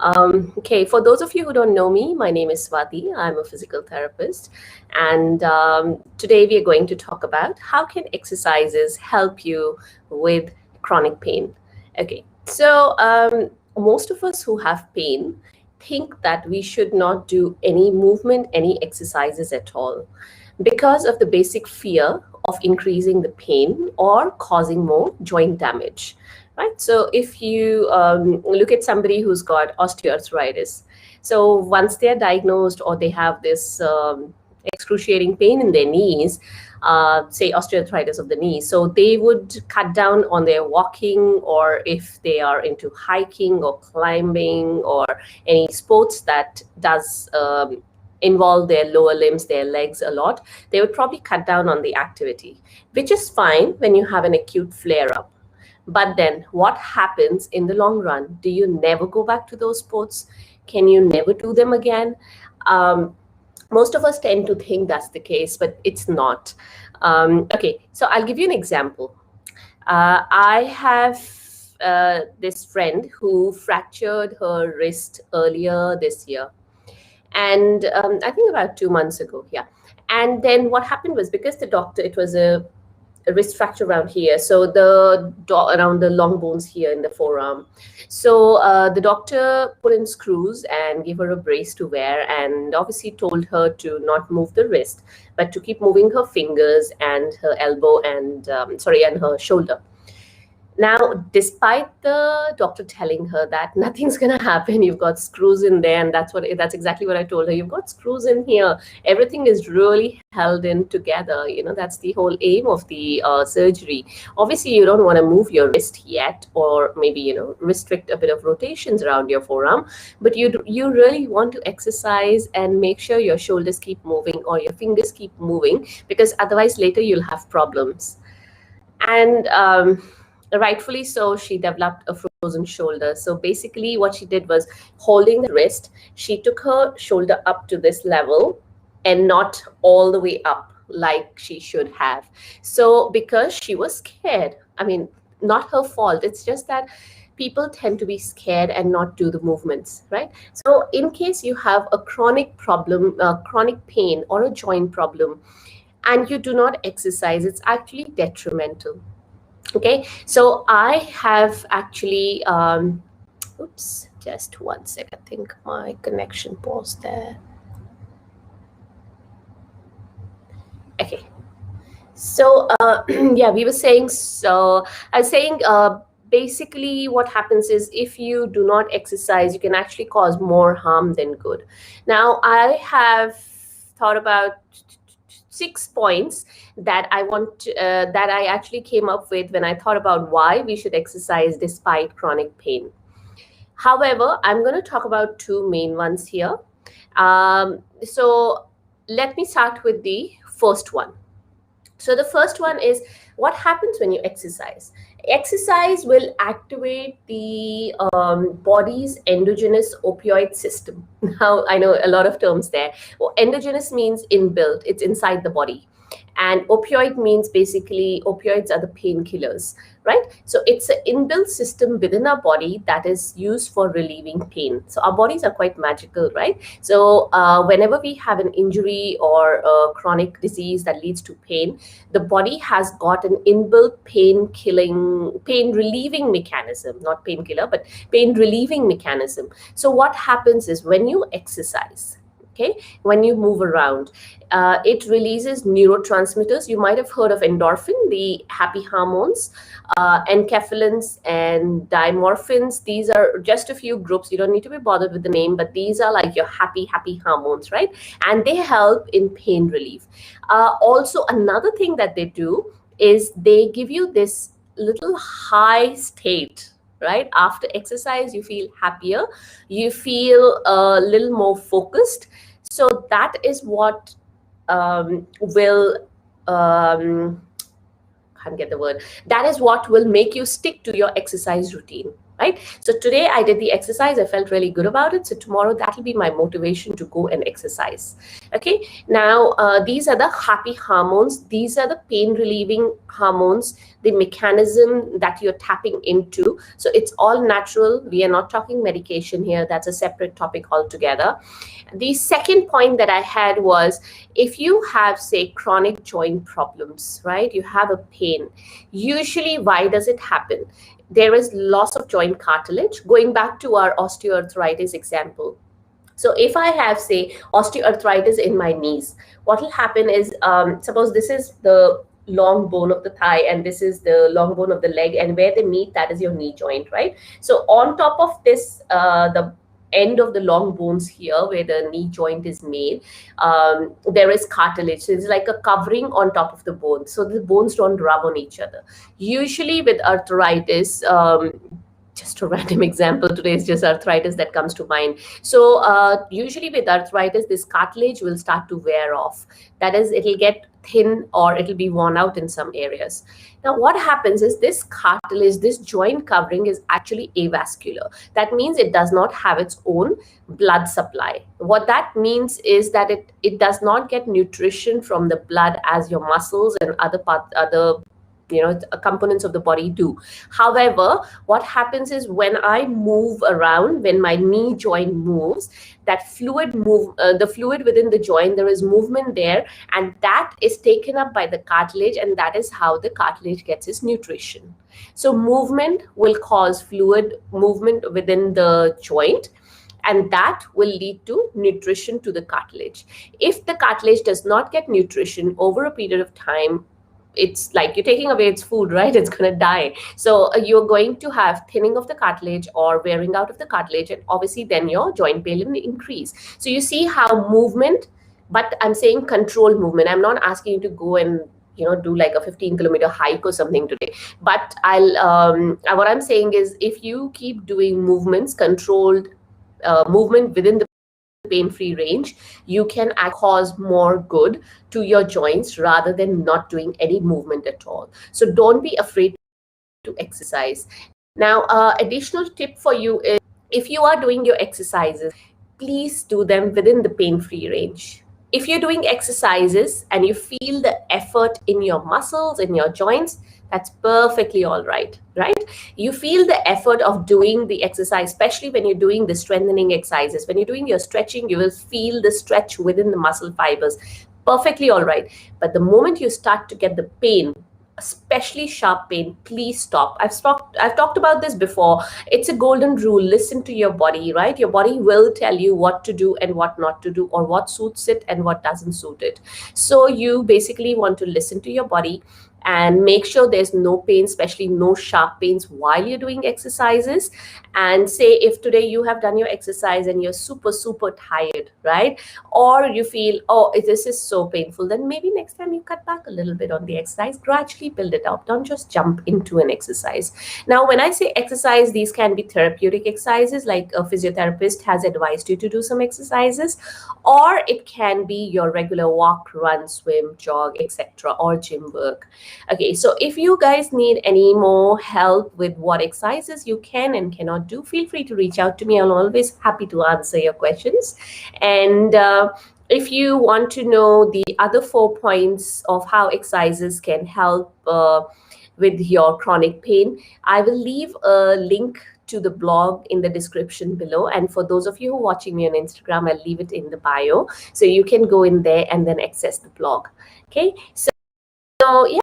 Okay, for those of you who don't know me, my name is Swati. I'm a physical therapist, and today we are going to talk about how can exercises help you with chronic pain. Okay, so most of us who have pain think that we should not do any movement, any exercises at all, because of the basic fear of increasing the pain or causing more joint damage, right? So if you look at somebody who's got osteoarthritis, so once they're diagnosed or they have this excruciating pain in their knees, say osteoarthritis of the knee, so they would cut down on their walking, or if they are into hiking or climbing or any sports that does involve their lower limbs, their legs a lot, they would probably cut down on the activity, which is fine when you have an acute flare up. But then what happens in the long run? Do you never go back to those sports? Can you never do them again? Most of us tend to think that's the case, but it's not. Okay, so I'll give you an example. I have this friend who fractured her wrist earlier this year. And I think about 2 months ago, yeah. And then what happened was, because the doctor, it was a wrist fracture around here, so around the long bones here in the forearm. So the doctor put in screws and gave her a brace to wear, and obviously told her to not move the wrist, but to keep moving her fingers and her elbow and and her shoulder. Now, despite the doctor telling her that nothing's going to happen, you've got screws in there, and that's exactly what I told her. You've got screws in here. Everything is really held in together. That's the whole aim of the surgery. Obviously, you don't want to move your wrist yet, or maybe, restrict a bit of rotations around your forearm, but you really want to exercise and make sure your shoulders keep moving or your fingers keep moving, because otherwise later you'll have problems. And rightfully so, she developed a frozen shoulder. So basically what she did was, holding the wrist, she took her shoulder up to this level and not all the way up like she should have. So because she was scared, I mean, not her fault, it's just that people tend to be scared and not do the movements, right? So in case you have a chronic problem, chronic pain or a joint problem, and you do not exercise, it's actually detrimental. Okay, so I have actually, oops, just 1 second. I think my connection paused there. Okay, so yeah, we were saying, so I was saying, basically what happens is, if you do not exercise, you can actually cause more harm than good. Now, I have thought about 6 points that that I actually came up with when I thought about why we should exercise despite chronic pain. However, I'm going to talk about 2 main ones here. So let me start with the first one. So the first one is, what happens when you exercise? Exercise will activate the body's endogenous opioid system. Now, I know a lot of terms there. Well, endogenous means inbuilt, it's inside the body. And opioid means, basically, opioids are the painkillers, right? So it's an inbuilt system within our body that is used for relieving pain. So our bodies are quite magical, right? So whenever we have an injury or a chronic disease that leads to pain, the body has got an inbuilt pain relieving mechanism, not painkiller, but pain relieving mechanism. So what happens is, when you exercise, okay, when you move around, it releases neurotransmitters. You might have heard of endorphin, the happy hormones, enkephalins and dimorphins. These are just a few groups. You don't need to be bothered with the name, but these are like your happy hormones, right? And they help in pain relief. Also, another thing that they do is, they give you this little high state, right? After exercise, you feel happier, you feel a little more focused. So that is what can't get the word. That is what will make you stick to your exercise routine, right? So today I did the exercise. I felt really good about it. So tomorrow that'll be my motivation to go and exercise. Okay. Now, these are the happy hormones. These are the pain relieving hormones, the mechanism that you're tapping into. So it's all natural. We are not talking medication here. That's a separate topic altogether. The second point that I had was, if you have, say, chronic joint problems, right? You have a pain. Usually, why does it happen? There is loss of joint cartilage. Going back to our osteoarthritis example. So if I have, say, osteoarthritis in my knees, what will happen is, suppose this is the long bone of the thigh and this is the long bone of the leg, and where they meet, that is your knee joint, right? So on top of this, the end of the long bones here where the knee joint is made, there is cartilage. So it's like a covering on top of the bone, so the bones don't rub on each other. Usually with arthritis, just a random example today is just arthritis that comes to mind. So usually with arthritis, this cartilage will start to wear off. That is, it'll get thin or it'll be worn out in some areas. Now what happens is, this cartilage, this joint covering, is actually avascular. That means it does not have its own blood supply. What that means is that it does not get nutrition from the blood as your muscles and other components of the body do. However, what happens is, when I move around, when my knee joint moves, that the fluid within the joint, there is movement there, and that is taken up by the cartilage, and that is how the cartilage gets its nutrition. So movement will cause fluid movement within the joint, and that will lead to nutrition to the cartilage. If the cartilage does not get nutrition over a period of time, it's like you're taking away its food, right? It's going to die. So you're going to have thinning of the cartilage or wearing out of the cartilage, and obviously then your joint pain will increase. So you see how movement, but I'm saying controlled movement. I'm not asking you to go and do like a 15-kilometer hike or something today, but what I'm saying is, if you keep doing movements, controlled movement within the pain-free range, you can cause more good to your joints rather than not doing any movement at all. So don't be afraid to exercise. Now, additional tip for you is, if you are doing your exercises, please do them within the pain-free range. If you're doing exercises and you feel the effort in your muscles, in your joints, that's perfectly all right, right? You feel the effort of doing the exercise, especially when you're doing the strengthening exercises. When you're doing your stretching, you will feel the stretch within the muscle fibers. Perfectly all right. But the moment you start to get the pain, especially sharp pain, please stop. I've talked about this before. It's a golden rule. Listen to your body, right? Your body will tell you what to do and what not to do, or what suits it and what doesn't suit it. So you basically want to listen to your body and make sure there's no pain, especially no sharp pains while you're doing exercises. And say, if today you have done your exercise and you're super, super tired, right? Or you feel, oh, this is so painful, then maybe next time you cut back a little bit on the exercise, gradually build it up. Don't just jump into an exercise. Now, when I say exercise, these can be therapeutic exercises, like a physiotherapist has advised you to do some exercises, or it can be your regular walk, run, swim, jog, etc., or gym work. Okay, so if you guys need any more help with what exercises you can and cannot do, feel free to reach out to me. I'm always happy to answer your questions. And if you want to know the other 4 points of how exercises can help with your chronic pain, I will leave a link to the blog in the description below. And for those of you who are watching me on Instagram, I'll leave it in the bio. So you can go in there and then access the blog. Okay, so yeah,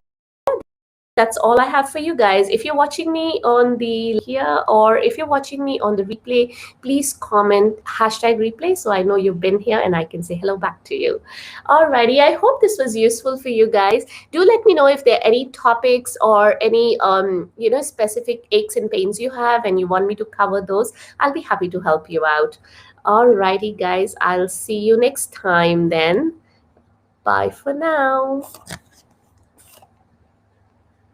that's all I have for you guys. If you're watching me on the here, or if you're watching me on the replay, please comment #replay so I know you've been here and I can say hello back to you. Alrighty, I hope this was useful for you guys. Do let me know if there are any topics or any specific aches and pains you have and you want me to cover those. I'll be happy to help you out. Alrighty guys, I'll see you next time then. Bye for now.